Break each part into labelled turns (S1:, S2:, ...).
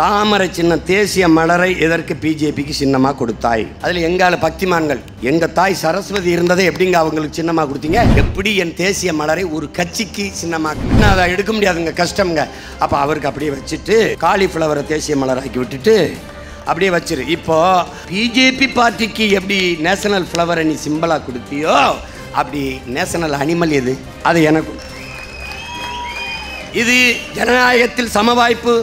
S1: தாமரை சின்னம் தேசிய மலரை எதற்கு பிஜேபிக்கு சின்னமாக கொடுத்தாய்? அதில் எங்கால பக்திமான்கள், எங்கள் தாய் சரஸ்வதி இருந்ததை எப்படிங்க அவங்களுக்கு சின்னமாக கொடுத்தீங்க? எப்படி என் தேசிய மலரை ஒரு கட்சிக்கு சின்னமாக அதை எடுக்க முடியாதுங்க, கஷ்டம்ங்க. அப்போ அவருக்கு அப்படியே வச்சுட்டு காலிஃப்ளவரை தேசிய மலராக்கி விட்டுட்டு அப்படியே வச்சிரு. இப்போ பிஜேபி பார்ட்டிக்கு எப்படி நேஷனல் ஃப்ளவரை நீ சிம்பிளாக கொடுத்தியோ அப்படி நேஷனல் அனிமல் எது? அது எனக்கு. இது ஜனநாயகத்தில் சம வாய்ப்பு,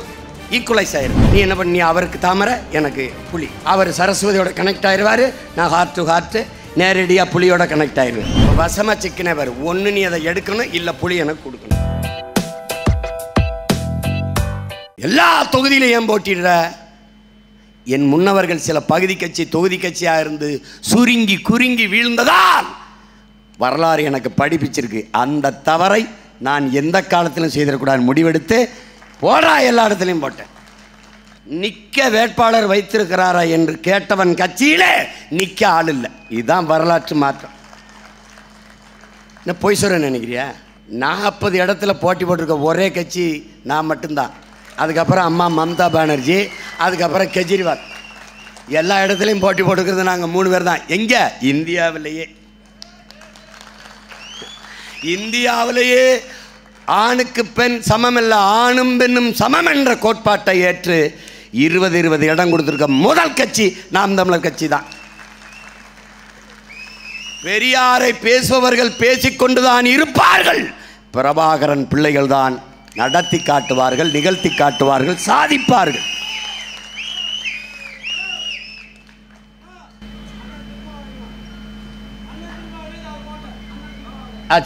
S1: ஈக்குவலைஸ் ஆயிரும். நீ என்ன பண்ணி அவருக்கு தாமரை, எனக்கு புலி. அவர் சரஸ்வதியோட கனெக்ட் ஆயிடுவார், நான் ஹார்ட் டு ஹார்ட் நேரடியாக புலியோட கனெக்ட் ஆயிடுவேன். வசமாக சிக்கனவர் ஒன்று, நீ அதை எடுக்கணும், இல்லை புலி எனக்கு கொடுக்கணும். எல்லா தொகுதியிலும் ஏன் போட்டிடுற? என் முன்னவர்கள் சில பகுதி கட்சி தொகுதி கட்சியாக இருந்து சுருங்கி குறுங்கி வீழ்ந்ததால் வரலாறு எனக்கு படிப்பிச்சிருக்கு. அந்த தவறை நான் எந்த காலத்திலும் செய்திடக்கூடாது முடிவெடுத்து போடா எல்லா இடத்துலையும் போட்டேன். நிற்க வேட்பாளர் வைத்திருக்கிறாரா என்று கேட்டவன் கட்சியிலே நிற்க ஆள் இல்லை. இதுதான் வரலாற்று மாற்றம். என்ன பொய் சொல்ல நினைக்கிறியா? 40 இடத்துல போட்டி போட்டிருக்க ஒரே கட்சி நான் மட்டும்தான். அதுக்கப்புறம் அம்மா மம்தா பானர்ஜி, அதுக்கப்புறம் கெஜ்ரிவால். எல்லா இடத்துலையும் போட்டி போட்டுக்கிறது நாங்கள் 3 பேர் தான். எங்கே? இந்தியாவிலேயே ஆணுக்கு பெண் சமம் இல்லை, ஆணும் பெண்ணும் சமம் என்ற கோட்பாட்டை ஏற்று 20 இடம் கொடுத்திருக்க முதல் கட்சி நாம் தமிழர் கட்சி தான். பெரியாரை பேசுபவர்கள் பேசிக்கொண்டுதான் இருப்பார்கள். பிரபாகரன் பிள்ளைகள் தான் நடத்தி காட்டுவார்கள், நிகழ்த்தி காட்டுவார்கள், சாதிப்பார்கள்.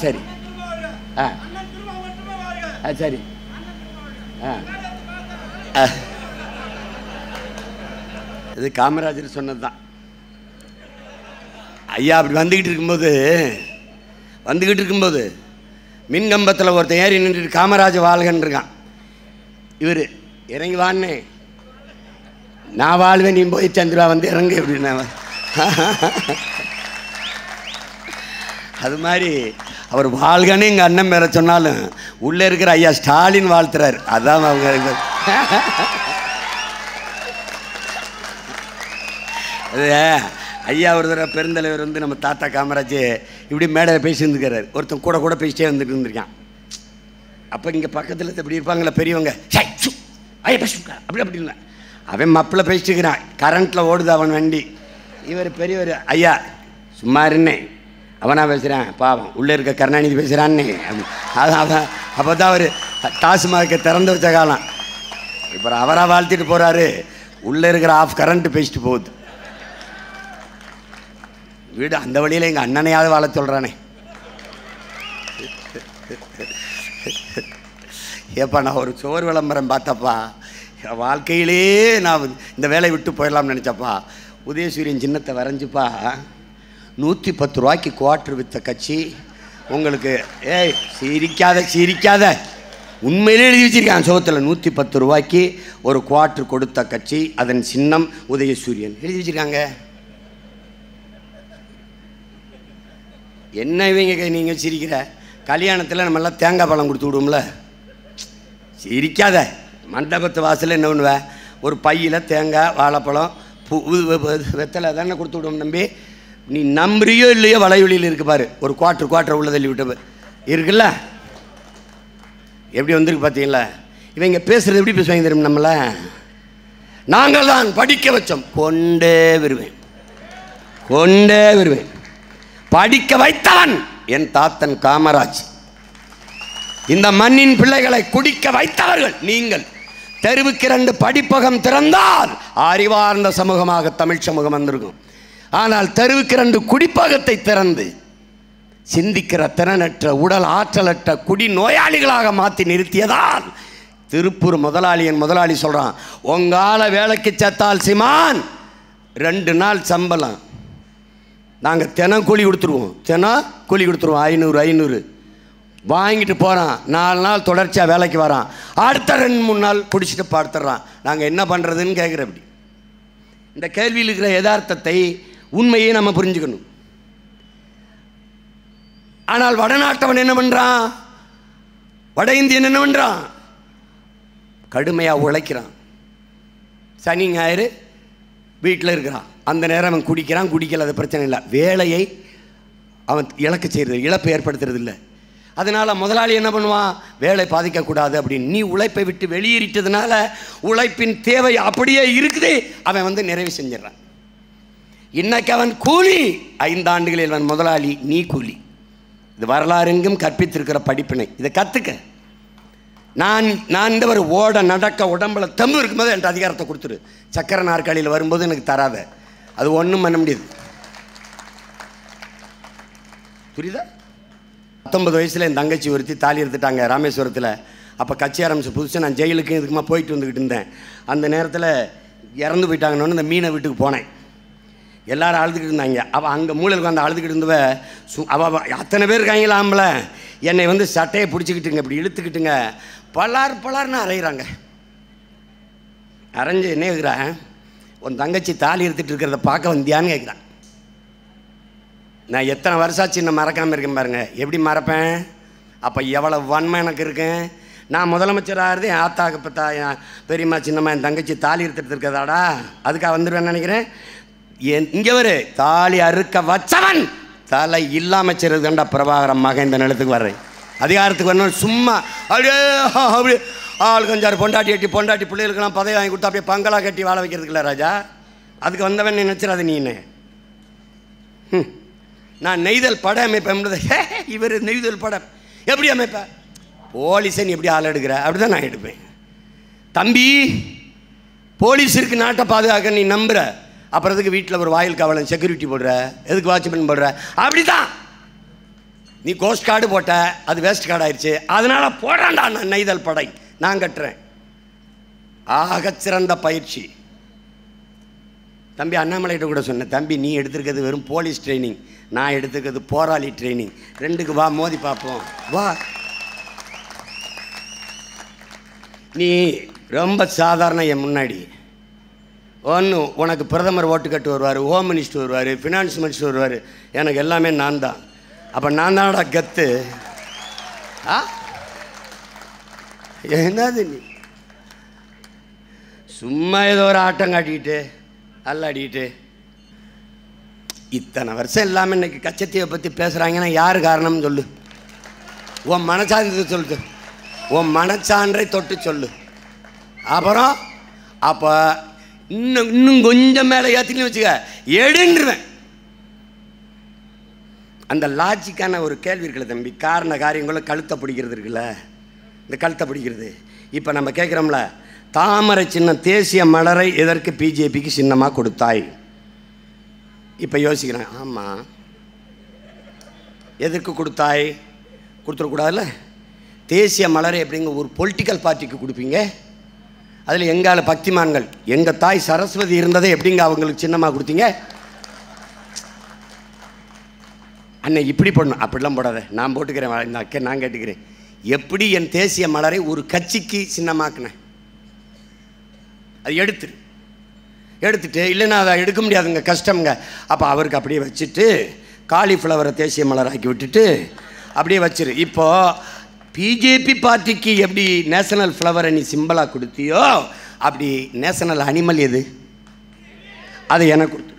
S1: சரி சரி இது காமராஜர் சொன்னதுதான். ஐயா அப்படி வந்துக்கிட்டு இருக்கும்போது மின்கம்பத்தில் ஒருத்தன் ஏறி நின்றுட்டு காமராஜ வாழ்கன்னு இருக்கான். இவர் இறங்கி வான்னு, நான் வாழ்வேன், நீ போய் சந்திரா வந்து இறங்கு அப்படின்னா. அது மாதிரி அவர் வாழ்கன்னு எங்கள் அண்ணன் பேர சொன்னாலும் உள்ளே இருக்கிற ஐயா ஸ்டாலின் வாழ்த்துறாரு. அதான் அவங்க அது ஐயா ஒரு தடவை பெருந்தலைவர் வந்து நம்ம தாத்தா காமராஜ் இப்படி மேடையில் பேசி இருந்துக்கிறார். ஒருத்தன் கூட பேசிட்டே வந்துட்டு இருந்திருக்கான். அப்போ இங்கே பக்கத்தில் இப்படி இருப்பாங்களே பெரியவங்க, ஐயா பேசுங்க அப்படி இல்லை, அவன் மப்பில் பேசிட்டுக்கிறான், கரண்ட்டில் ஓடுது அவன் வண்டி. இவர் பெரியவர், ஐயா சும்மா இருன்னே, அவனா பேசுகிறான், பாவம் உள்ளே இருக்க கருணாநிதி பேசுகிறான்னு. அதான் அப்போ தான் அவர் டாஸ்மார்க்கை திறந்து வச்ச காலம். இப்போ அவராக வாழ்த்திட்டு போகிறாரு, உள்ளே இருக்கிற ஆஃப் கரண்ட்டு பேசிட்டு போகுது. வீடு அந்த வழியில் எங்கள் அண்ணனையாவது வாழ சொல்கிறானே. ஏப்பா நான் ஒரு சோறு விளம்பரம் பார்த்தப்பா, வாழ்க்கையிலே நான் இந்த வேலையை விட்டு போயிடலாம்னு நினச்சப்பா. உதயசூரியன் சின்னத்தை வரைஞ்சிப்பா, 110 ரூபாய்க்கு குவார்ட்ரு விற்ற கட்சி உங்களுக்கு. ஏய் சிரிக்காத உண்மையிலே எழுதி வச்சிருக்கான் சோகத்தில். 110 ரூபாய்க்கு ஒரு குவார்ட்ரு கொடுத்த கட்சி, அதன் சின்னம் உதயசூரியன் எழுதி வச்சிருக்காங்க. என்ன இவங்க நீங்கள் சிரிக்கிற? கல்யாணத்தில் நம்மெல்லாம் தேங்காய் பழம் கொடுத்து விடுவோம்ல, சிரிக்காத. மண்டபத்து வாசலில் என்ன பண்ணுவேன், ஒரு பையில் தேங்காய் வாழைப்பழம் வெத்தலை தானே கொடுத்து விடுவோம். நம்பி நீ நம்புறியோ இல்லையோ வலைவெளியில் இருக்கு பாரு, ஒரு குவார்ட்டர் உள்ள தள்ளி விட்டு இருக்குல்ல, எப்படி வந்திருக்கு பார்த்தீங்களா? இவங்க பேசுகிறது எப்படி பேசுவாங்க தெரியும்? நம்மளை நாங்கள் தான் படிக்க வச்சோம், கொண்டே வருவேன். படிக்க வைத்தவன் என் தாத்தன் காமராஜ். இந்த மண்ணின் பிள்ளைகளை குடிக்க வைத்தவர்கள் நீங்கள். தெருவுக்கு 2 படிப்பகம் திறந்தால் அறிவார்ந்த சமூகமாக தமிழ் சமூகம் வந்திருக்கும். ஆனால் தெருவுக்கு 2 குடிப்பகத்தை திறந்து சிந்திக்கிற திறனற்ற உடல் ஆற்றலற்ற குடி நோயாளிகளாக மாற்றி நிறுத்தியதால் திருப்பூர் முதலாளி சொல்கிறான், உங்கால வேலைக்கு சேர்த்தால் சிமான் 2 நாள் சம்பளம் நாங்கள் தினம் கூலி கொடுத்துருவோம். 500 வாங்கிட்டு போகிறான். 4 நாள் தொடர்ச்சியாக வேலைக்கு வரான். அடுத்த 2-3 நாள் பிடிச்சிட்டு படுத்துடுறான். நாங்கள் என்ன பண்ணுறதுன்னு கேட்குற. அப்படி இந்த கேள்வியில் இருக்கிற யதார்த்தத்தை, உண்மையை நம்ம புரிஞ்சுக்கணும். ஆனால் வடநாட்டவன் என்ன பண்ணுறான்? வட இந்தியன் என்ன பண்ணுறான்? கடுமையாக உழைக்கிறான். சனி ஞாயிறு வீட்டில் இருக்கிறான். அந்த நேரம் அவன் குடிக்கிறான், குடிக்கல, அது பிரச்சனை இல்லை. வேலையை அவன் இழக்க செய்கிறது, இழப்பு ஏற்படுத்துறது இல்லை. அதனால் முதலாளி என்ன பண்ணுவான், வேலை பாதிக்கக்கூடாது அப்படின்னு. நீ உழைப்பை விட்டு வெளியேறிட்டதுனால உழைப்பின் தேவை அப்படியே இருக்குது, அவன் நிறைவு செஞ்சிடறான். இன்னைக்கு அவன் கூலி, 5 ஆண்டுகளில் அவன் முதலாளி, நீ கூலி. இது வரலாறு எங்கும் கற்பித்திருக்கிற படிப்பினை, இதை கற்றுக்க. நான் இந்த ஒரு ஓட நடக்க உடம்புல தெம்பு இருக்கும்போது என்கிட்ட அதிகாரத்தை கொடுத்துரு. சக்கரை நாற்காலியில் வரும்போது எனக்கு தராத, அது ஒன்றும் பண்ண முடியாது. புரியுதா? 19 வயசில் என் தங்கச்சி ஒருத்தி தாலி எடுத்துட்டாங்க ராமேஸ்வரத்தில். அப்போ கட்சி ஆரம்பிச்ச புதுசாக நான் ஜெயிலுக்கு இதுக்குமா போயிட்டு வந்துக்கிட்டு இருந்தேன். அந்த நேரத்தில் இறந்து போயிட்டாங்கன்னு இந்த மீனை வீட்டுக்கு போனேன். எல்லோரும் அழுதுகிட்டு இருந்தாங்க. அவள் அங்கே மூலையில் உட்காந்து அழுதுகிட்டு இருந்தவ அவள் அத்தனை பேர் இருக்காங்களா ஆம்பளை, என்னை சட்டையை பிடிச்சிக்கிட்டுங்க, இப்படி இழுத்துக்கிட்டுங்க பலார்னு அரைகிறாங்க. அரைஞ்சு என்ன கேட்குறான், உன் தங்கச்சி தாலி எடுத்துகிட்டு இருக்கிறத பார்க்க வந்தியான்னு கேட்குறான். நான் எத்தனை வருஷாச்சு இன்னும் மறக்காமல் இருக்கேன் பாருங்கள். எப்படி மறப்பேன்? அப்போ எவ்வளோ வன்மை எனக்கு இருக்கேன். நான் முதலமைச்சராகிறது என் ஆத்தாக்கு பத்தா, என் பெரியம்மா சின்னம்மா என் தங்கச்சி தாலி எடுத்துகிட்டு இருக்கிறதாடா, அதுக்காக வந்துடுவேன்னு நினைக்கிறேன். இங்கே வரு, தாலி அறுக்க வச்சவன் தலை இல்லாமல் செய்கிறதுண்டா பிரபாகரம் மகன் இந்த நிலத்துக்கு வர்றேன். அதிகாரத்துக்கு வரணும் சும்மா அப்படியே அப்படி ஆள் கொஞ்சம் பொண்டாட்டி பிள்ளைகளுக்கெல்லாம் பதவி வாங்கி கொடுத்தா அப்படியே பங்களா கட்டி வாழ வைக்கிறதுக்குல்ல ராஜா. அதுக்கு வந்தவன் நினைச்சிடாது நீனு. நான் நெய்தல் படம் அமைப்பேன். இவர் நெய்தல் படம் எப்படி அமைப்பேன்? போலீஸை நீ எப்படி ஆள் எடுக்கிற அப்படி தான் நான் எடுப்பேன். தம்பி, போலீஸ் இருக்கு நாட்டை பாதுகாக்க, நீ நம்புற, அப்புறம் எதுக்கு வீட்டில் ஒரு வாயில் காவலன் செக்யூரிட்டி போடுற, எதுக்கு வாட்ச்மேன் போடுற? அப்படி தான் நீ கோஸ்ட் கார்டு போட்ட, அது வேஸ்ட் கார்டு ஆயிடுச்சு, அதனால் போடுறான்டா நான் நெய்தல் படை நான் கட்டுறேன். ஆகச்சிறந்த பயிற்சி. தம்பி அண்ணாமலைகிட்ட கூட சொன்னேன், தம்பி நீ எடுத்துருக்கிறது வெறும் போலீஸ் ட்ரைனிங், நான் எடுத்துக்கிறது போராளி ட்ரைனிங், ரெண்டுக்கு வா மோதி பார்ப்போம் வா. நீ ரொம்ப சாதாரண என் முன்னாடி ஒன்று, உனக்கு பிரதமர் ஓட்டு கட்டு வருவார், ஹோம் மினிஸ்டர் வருவார், ஃபினான்ஸ் மினிஸ்டர் வருவார், எனக்கு எல்லாமே நான் தான். அப்போ நான் தானடா கத்து. என்னது நீ சும்மா ஏதோ ஒரு ஆட்டம் காட்டிக்கிட்டு அல்லாடிக்கிட்டு இத்தனை வருஷம் இல்லாமல் இன்னைக்கு கச்சத்தீவை பற்றி பேசுகிறாங்கன்னா யார் காரணம்னு சொல்லு. உன் மனசான்றதை சொல்லு, உன் மனச்சான்றை தொட்டு சொல்லு. அப்புறம் அப்போ இன்னும் கொஞ்சம் மேலே ஏற்றின்னு வச்சுக்க எடுன்றுவேன். அந்த லாஜிக்கான ஒரு கேள்வி இருக்குல்ல தம்பி, காரண காரியங்களும் கழுத்தை பிடிக்கிறது இருக்குல்ல, இந்த கழுத்தை பிடிக்கிறது. இப்போ நம்ம கேட்குறோம்ல, தாமரை சின்னம் தேசிய மலரை எதற்கு பிஜேபிக்கு சின்னமாக கொடுத்தாய்? இப்போ யோசிக்கிறேன், ஆமாம் எதற்கு கொடுத்தாய்? கொடுத்துடக்கூடாதுல்ல. தேசிய மலரை எப்படிங்க ஒரு பொலிட்டிக்கல் பார்ட்டிக்கு கொடுப்பீங்க? அதில் எங்கால பக்திமான்கள், எங்கள் தாய் சரஸ்வதி இருந்ததை எப்படிங்க அவங்களுக்கு சின்னமாக கொடுத்தீங்க? அண்ணன் இப்படி போடணும், அப்படிலாம் போடாத, நான் போட்டுக்கிறேன், நான் கேட்டுக்கிறேன். எப்படி என் தேசிய மலரை ஒரு கட்சிக்கு சின்னமாக்குனேன்? அது எடுத்துட்டு இல்லைன்னா அதை எடுக்க முடியாதுங்க, கஷ்டம்ங்க. அப்போ அவருக்கு அப்படியே வச்சுட்டு காலிஃப்ளவரை தேசிய மலராக்கி விட்டுட்டு அப்படியே வச்சிரு. இப்போது பிஜேபி பார்ட்டிக்கு எப்படி நேஷனல் ஃப்ளவரை நீ சிம்பிளாக கொடுத்தியோ, அப்படி நேஷனல் அனிமல் எது? அதை எனக்கு கொடுத்து.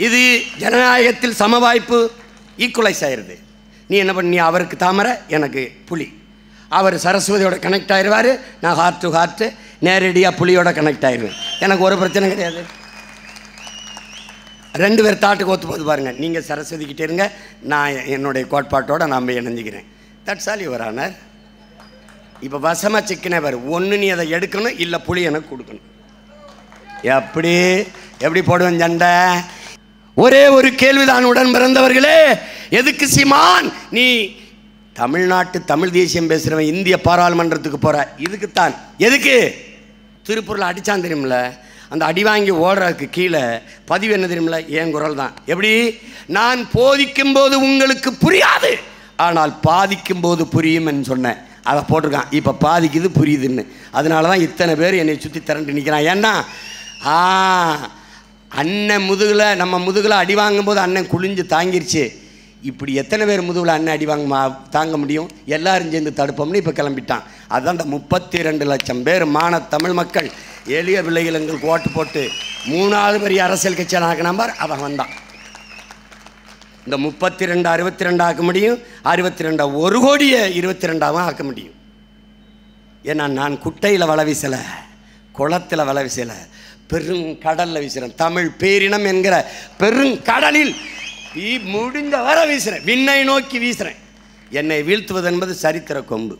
S1: இது ஜனநாயகத்தில் சம வாய்ப்பு ஈக்குவலைஸ் ஆயிடுது. நீ என்ன பண்ணி, அவருக்கு தாமரை எனக்கு புலி, அவர் சரஸ்வதியோட கனெக்ட் ஆயிடுவார், நான் ஹார்ட் டு ஹார்ட்டு நேரடியாக புலியோட கனெக்ட் ஆயிடுவேன். எனக்கு ஒரு பிரச்சனை கிடையாது. 2 பேர் தாட்டுக்கு ஒத்து போது பாருங்கள். நீங்கள் சரஸ்வதிக்கிட்டே இருங்க, நான் என்னுடைய கோட்பாட்டோடு நான் இணைஞ்சிக்கிறேன். That's all your honour. இப்போ வசமாக சிக்கனே பாரு, ஒன்று நீ அதை எடுக்கணும், இல்லை புலி எனக்கு கொடுக்கணும். எப்படி போடுவேன் சண்டை? ஒரே ஒரு கேள்விதான் உடன் பிறந்தவர்களே, எதுக்கு சீமான் நீ தமிழ்நாட்டு தமிழ் தேசியம் பேசுகிறவன் இந்திய பாராளுமன்றத்துக்கு போகிற? இதுக்குத்தான். எதுக்கு? திருப்பூரில் அடித்தான் தெரியுமில்ல, அந்த அடி வாங்கி ஓடுறதுக்கு கீழே பதிவு என்ன தெரியுமில்ல, என் குரல் தான். எப்படி? நான் போதிக்கும் போது உங்களுக்கு புரியாது, ஆனால் பாதிக்கும் போது புரியும்னு சொன்னேன். அதை போட்டிருக்கான். இப்போ பாதிக்குது புரியுதுன்னு. அதனால தான் இத்தனை பேர் என்னை சுற்றி திரண்டு நிற்கிறான். ஏன்னா அண்ணன் முதுகில், நம்ம முதுகில் அடி வாங்கும்போது அண்ணன் குளிஞ்சு தாங்கிருச்சு. இப்படி எத்தனை பேர் முதுகில் அண்ணன் அடி வாங்க தாங்க முடியும்? எல்லாரும் சேர்ந்து தடுப்போம்னு இப்போ கிளம்பிட்டான். அதுதான் இந்த 32 லட்சம் பேர் தமிழ் மக்கள் எளிய பிள்ளைகள் எங்களுக்கு ஓட்டு போட்டு 3வது பெரிய அரசியல் கட்சியான நம்பர் அவன் வந்தான். இந்த 32 62 ஆக்க முடியும், 62 1 கோடியை 22 ஆக்க முடியும். ஏன்னா நான் குட்டையில் வலை வீசலை, குளத்தில் வலை வீசலை, பெருங்கடலில் வீசுகிறேன். தமிழ் பேரினம் என்கிற பெருங்கடலில் முடிந்த வர வீசுகிறேன், விண்ணை நோக்கி வீசுகிறேன். என்னை வீழ்த்துவது என்பது சரித்திர கொம்பு.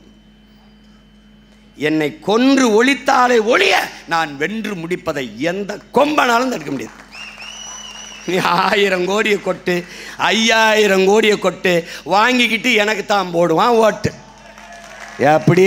S1: என்னை கொன்று ஒழித்தாலே ஒழிய நான் வென்று முடிப்பதை எந்த கொம்பனாலும் தடுக்க முடியாது. நீ 1000 கோடியை கொட்டு, 5000 கோடியை கொட்டு, வாங்கிக்கிட்டு எனக்கு தான் போடுவான் ஓட்டு. எப்படி